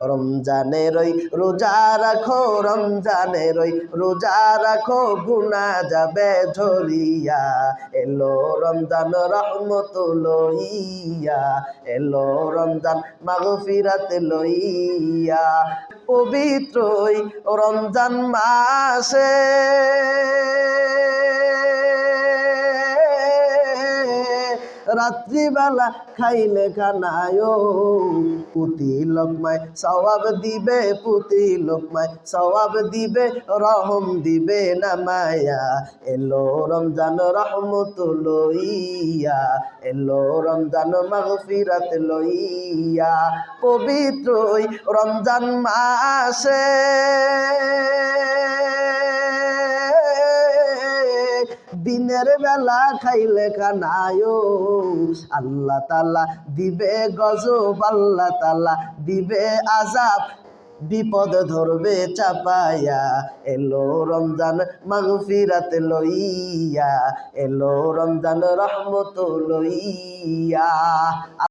রমজানের ওই রোজা রাখো, রমজানের ওই রোজা রাখো, গুনাহ যাবে ঝরিয়া। এলো রমজান রহমত লইয়া, এলো রমজান মাগফিরাত লইয়া। পবিত্র ওই রমজান মাসে রাত্রিবেলা খাইলে খানায় প্রতি লোকমায় সওয়াব দিবে, প্রতি লোকমায় সওয়াব দিবে, রহম দিবে নামায়া। এলো রমজান রহমত লইয়া, এলো রমজান মাগফিরাত লইয়া। পবিত্র ওই রমজান মাসে দিনের বেলা খাইলে খানায় আল্লাহ তাআলা দিবে গজব, আল্লাহ তাআলা দিবে আযাব, বিপদ ধরবে চাপায়া। এলো রমজান মাগফিরাত লইয়া, এলো রমজান রহমত লইয়া।